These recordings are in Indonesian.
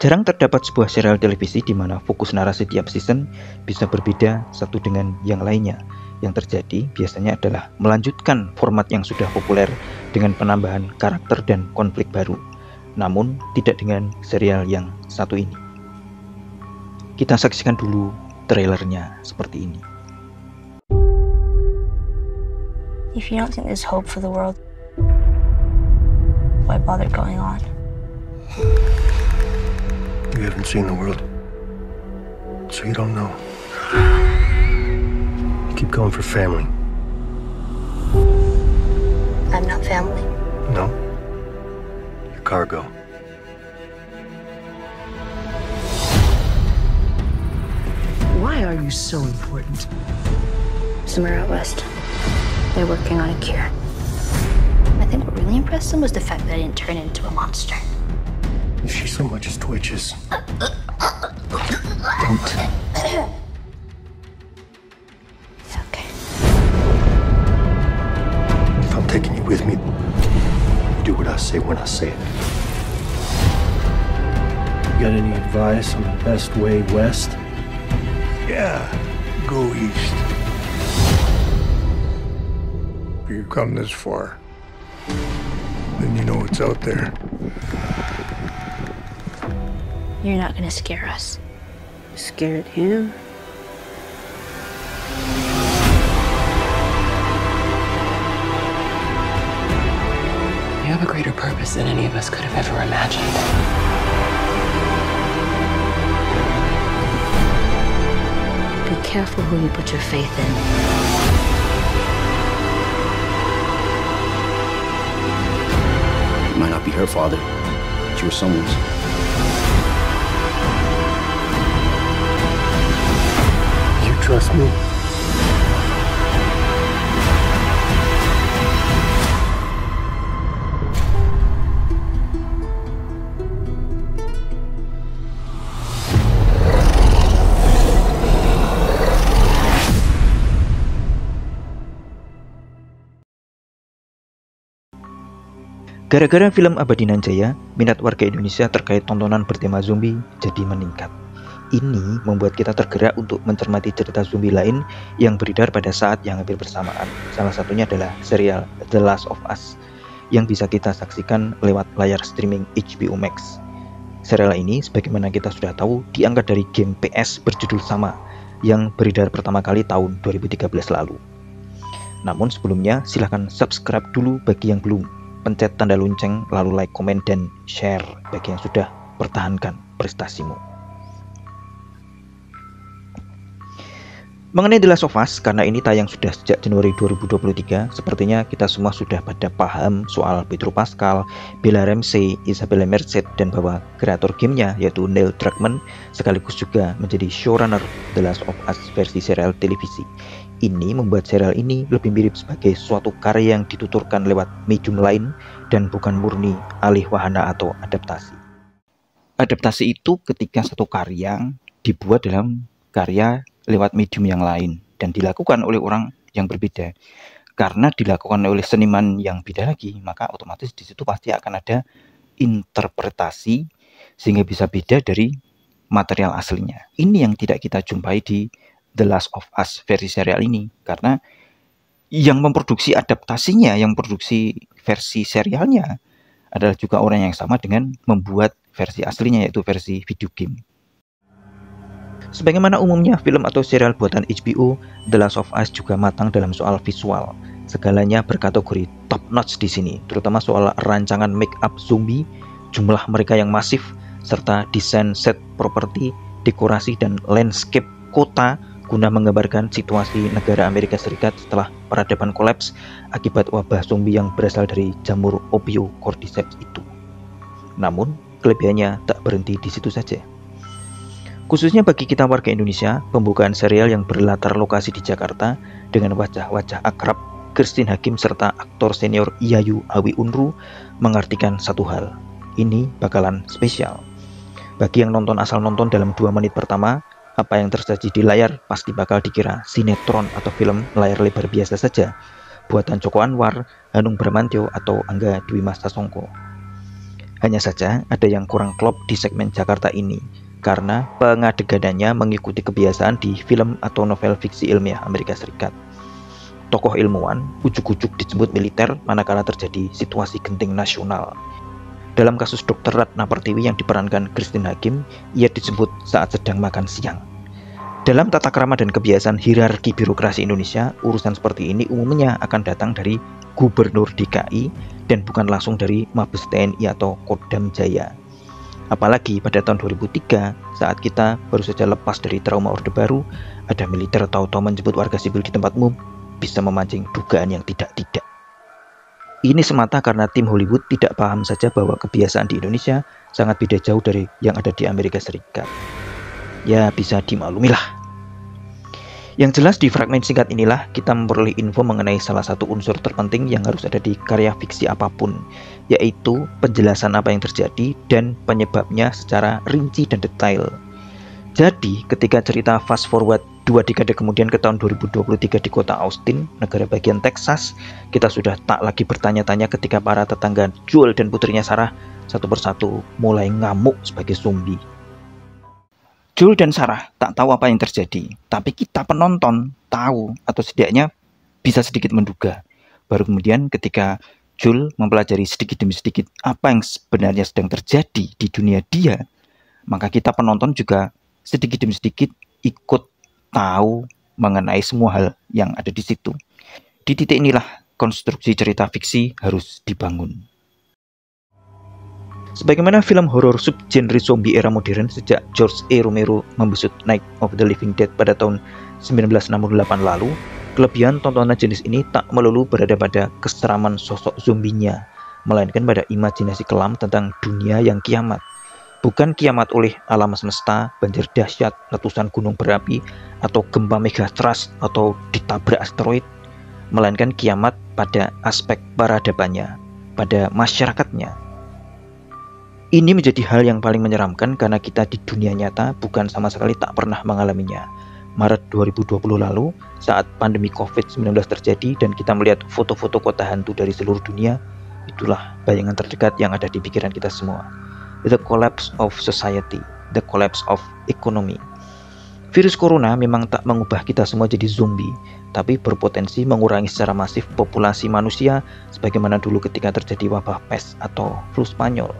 Jarang terdapat sebuah serial televisi di mana fokus narasi tiap season bisa berbeda satu dengan yang lainnya. Yang terjadi biasanya adalah melanjutkan format yang sudah populer dengan penambahan karakter dan konflik baru. Namun tidak dengan serial yang satu ini. Kita saksikan dulu trailernya seperti ini. If you don't think there's hope for the world, why bother going on? You haven't seen the world, so you don't know. You keep going for family. I'm not family. No? You're cargo. Why are you so important? Somewhere out west, they're working on a cure. I think what really impressed them was the fact that I didn't turn into a monster. If she so much as twitches, don't. Okay. If I'm taking you with me, you do what I say when I say it. You got any advice on the best way west? Yeah, go east. If you come this far, then you know what's out there. You're not gonna scare us. Scared him? You have a greater purpose than any of us could have ever imagined. Be careful who you put your faith in. It might not be her father, but you were someone's. You trust me? Gara-gara film Abadi Nan Jaya, minat warga Indonesia terkait tontonan bertema zombie jadi meningkat. Ini membuat kita tergerak untuk mencermati cerita zombie lain yang beredar pada saat yang hampir bersamaan. Salah satunya adalah serial The Last of Us yang bisa kita saksikan lewat layar streaming HBO Max. Serial ini, sebagaimana kita sudah tahu, diangkat dari game PS berjudul sama yang beredar pertama kali tahun 2013 lalu. Namun sebelumnya, silahkan subscribe dulu bagi yang belum. Pencet tanda lonceng, lalu like, komen, dan share bagi yang sudah pertahankan prestasimu. Mengenai The Last of Us, karena ini tayang sudah sejak Januari 2023, sepertinya kita semua sudah pada paham soal Pedro Pascal, Bella Ramsey, Isabella Merced, dan bahwa kreator gamenya yaitu Neil Druckmann sekaligus juga menjadi showrunner The Last of Us versi serial televisi. Ini membuat serial ini lebih mirip sebagai suatu karya yang dituturkan lewat medium lain dan bukan murni alih wahana atau adaptasi. Adaptasi itu ketika satu karya dibuat dalam karya lewat medium yang lain dan dilakukan oleh orang yang berbeda. Karena dilakukan oleh seniman yang beda lagi, maka otomatis di situ pasti akan ada interpretasi sehingga bisa beda dari material aslinya. Ini yang tidak kita jumpai di The Last of Us versi serial ini, karena yang memproduksi adaptasinya, yang produksi versi serialnya adalah juga orang yang sama dengan membuat versi aslinya, yaitu versi video game. Sebagaimana umumnya film atau serial buatan HBO, The Last of Us juga matang dalam soal visual. Segalanya berkategori top notch di sini, terutama soal rancangan make up zombie, jumlah mereka yang masif, serta desain set properti, dekorasi, dan landscape kota guna menggambarkan situasi negara Amerika Serikat setelah peradaban kolaps akibat wabah zombie yang berasal dari jamur Ophiocordyceps itu. Namun, kelebihannya tak berhenti di situ saja. Khususnya bagi kita warga Indonesia, pembukaan serial yang berlatar lokasi di Jakarta dengan wajah-wajah akrab Christine Hakim serta aktor senior Yayu Awi Unru mengartikan satu hal. Ini bakalan spesial. Bagi yang nonton asal nonton dalam 2 menit pertama, apa yang tersaji di layar pasti bakal dikira sinetron atau film layar lebar biasa saja, buatan Joko Anwar, Hanung Bramantyo, atau Angga Dwi Mas Sasongko. Hanya saja ada yang kurang klop di segmen Jakarta ini, karena pengadeganannya mengikuti kebiasaan di film atau novel fiksi ilmiah Amerika Serikat. Tokoh ilmuwan ujuk-ujuk disebut militer manakala terjadi situasi genting nasional. Dalam kasus Dr. Ratna Pertiwi yang diperankan Christine Hakim, ia disebut saat sedang makan siang. Dalam tata krama dan kebiasaan hierarki birokrasi Indonesia, urusan seperti ini umumnya akan datang dari Gubernur DKI dan bukan langsung dari Mabes TNI atau Kodam Jaya. Apalagi pada tahun 2003, saat kita baru saja lepas dari trauma Orde Baru, ada militer tahu-tahu menjemput warga sipil di tempat umum, bisa memancing dugaan yang tidak-tidak. Ini semata karena tim Hollywood tidak paham saja bahwa kebiasaan di Indonesia sangat beda jauh dari yang ada di Amerika Serikat. Ya, bisa dimaklumilah. Yang jelas di fragmen singkat inilah kita memperoleh info mengenai salah satu unsur terpenting yang harus ada di karya fiksi apapun, yaitu penjelasan apa yang terjadi dan penyebabnya secara rinci dan detail. Jadi, ketika cerita fast forward 2 dekade kemudian ke tahun 2023 di kota Austin, negara bagian Texas, kita sudah tak lagi bertanya-tanya ketika para tetangga Joel dan putrinya Sarah satu persatu mulai ngamuk sebagai zombie. Joel dan Sarah tak tahu apa yang terjadi, tapi kita penonton tahu atau setidaknya bisa sedikit menduga. Baru kemudian ketika Joel mempelajari sedikit demi sedikit apa yang sebenarnya sedang terjadi di dunia dia, maka kita penonton juga sedikit demi sedikit ikut tahu mengenai semua hal yang ada di situ. Di titik inilah konstruksi cerita fiksi harus dibangun. Sebagaimana film horor subgenre zombie era modern sejak George A. Romero membesut Night of the Living Dead pada tahun 1968 lalu, kelebihan tontonan jenis ini tak melulu berada pada keseraman sosok zombinya, melainkan pada imajinasi kelam tentang dunia yang kiamat. Bukan kiamat oleh alam semesta, banjir dahsyat, letusan gunung berapi, atau gempa megatrust atau ditabrak asteroid, melainkan kiamat pada aspek peradabannya, pada masyarakatnya. Ini menjadi hal yang paling menyeramkan karena kita di dunia nyata bukan sama sekali tak pernah mengalaminya. Maret 2020 lalu, saat pandemi COVID-19 terjadi dan kita melihat foto-foto kota hantu dari seluruh dunia, itulah bayangan terdekat yang ada di pikiran kita semua. The collapse of society, the collapse of economy. Virus corona memang tak mengubah kita semua jadi zombie, tapi berpotensi mengurangi secara masif populasi manusia sebagaimana dulu ketika terjadi wabah pes atau flu Spanyol.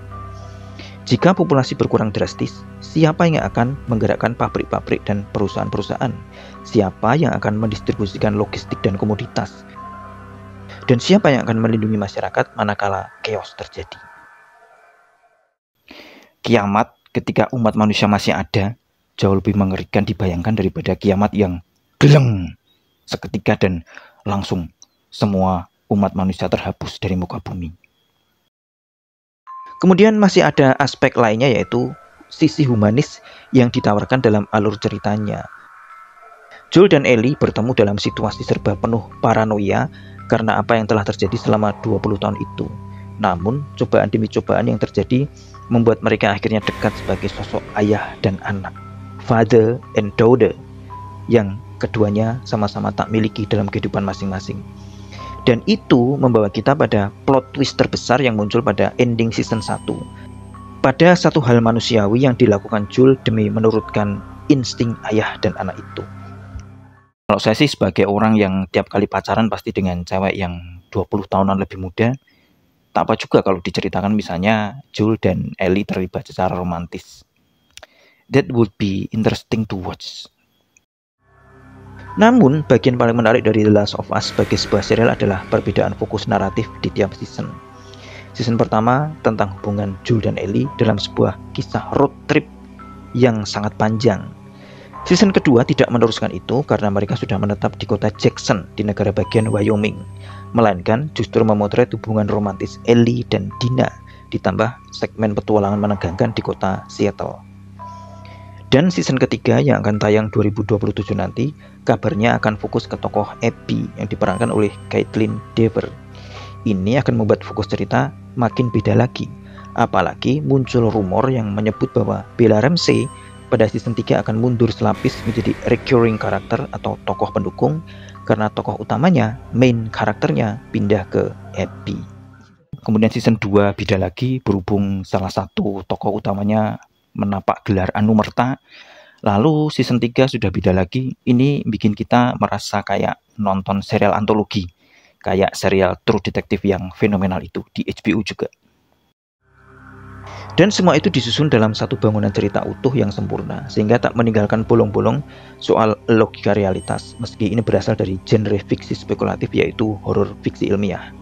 Jika populasi berkurang drastis, siapa yang akan menggerakkan pabrik-pabrik dan perusahaan-perusahaan? Siapa yang akan mendistribusikan logistik dan komoditas? Dan siapa yang akan melindungi masyarakat manakala chaos terjadi? Kiamat ketika umat manusia masih ada jauh lebih mengerikan dibayangkan daripada kiamat yang geleng seketika dan langsung semua umat manusia terhapus dari muka bumi. Kemudian masih ada aspek lainnya yaitu sisi humanis yang ditawarkan dalam alur ceritanya. Joel dan Ellie bertemu dalam situasi serba penuh paranoia karena apa yang telah terjadi selama 20 tahun itu. Namun, cobaan demi cobaan yang terjadi membuat mereka akhirnya dekat sebagai sosok ayah dan anak, father and daughter, yang keduanya sama-sama tak miliki dalam kehidupan masing-masing. Dan itu membawa kita pada plot twist terbesar yang muncul pada ending season 1. Pada satu hal manusiawi yang dilakukan Joel demi menurutkan insting ayah dan anak itu. Kalau saya sih sebagai orang yang tiap kali pacaran pasti dengan cewek yang 20 tahunan lebih muda, tak apa juga kalau diceritakan misalnya Joel dan Ellie terlibat secara romantis. That would be interesting to watch. Namun, bagian paling menarik dari The Last of Us sebagai sebuah serial adalah perbedaan fokus naratif di tiap season. Season pertama tentang hubungan Joel dan Ellie dalam sebuah kisah road trip yang sangat panjang. Season kedua tidak meneruskan itu karena mereka sudah menetap di kota Jackson di negara bagian Wyoming, melainkan justru memotret hubungan romantis Ellie dan Dina ditambah segmen petualangan menegangkan di kota Seattle. Dan season ketiga yang akan tayang 2027 nanti, kabarnya akan fokus ke tokoh Abby yang diperankan oleh Kaitlyn Dever. Ini akan membuat fokus cerita makin beda lagi. Apalagi muncul rumor yang menyebut bahwa Bella Ramsey pada season 3 akan mundur selapis menjadi recurring karakter atau tokoh pendukung karena tokoh utamanya, main karakternya pindah ke Abby. Kemudian season 2 beda lagi, berhubung salah satu tokoh utamanya menapak gelar Anumerta. Lalu season 3 sudah beda lagi. Ini bikin kita merasa kayak nonton serial antologi, kayak serial True Detective yang fenomenal itu di HBO juga. Dan semua itu disusun dalam satu bangunan cerita utuh yang sempurna, sehingga tak meninggalkan bolong-bolong soal logika realitas, meski ini berasal dari genre fiksi spekulatif, yaitu horor fiksi ilmiah.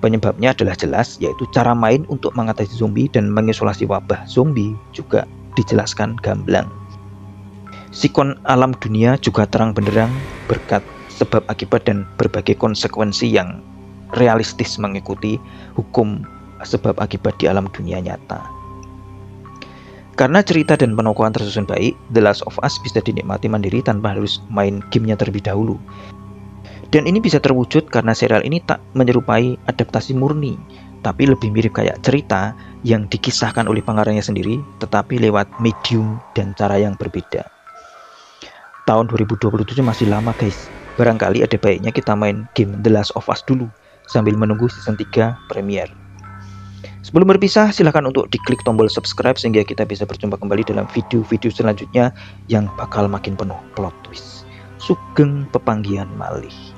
Penyebabnya adalah jelas, yaitu cara main untuk mengatasi zombie dan mengisolasi wabah zombie juga dijelaskan gamblang. Sikon alam dunia juga terang benderang berkat sebab akibat dan berbagai konsekuensi yang realistis mengikuti hukum sebab akibat di alam dunia nyata. Karena cerita dan penokohan tersusun baik, The Last of Us bisa dinikmati mandiri tanpa harus main gamenya terlebih dahulu. Dan ini bisa terwujud karena serial ini tak menyerupai adaptasi murni, tapi lebih mirip kayak cerita yang dikisahkan oleh pengarangnya sendiri, tetapi lewat medium dan cara yang berbeda. Tahun 2027 masih lama guys, barangkali ada baiknya kita main game The Last of Us dulu, sambil menunggu season 3 premier. Sebelum berpisah, silahkan untuk diklik tombol subscribe sehingga kita bisa berjumpa kembali dalam video-video selanjutnya yang bakal makin penuh plot twist. Sugeng pepanggihan malih.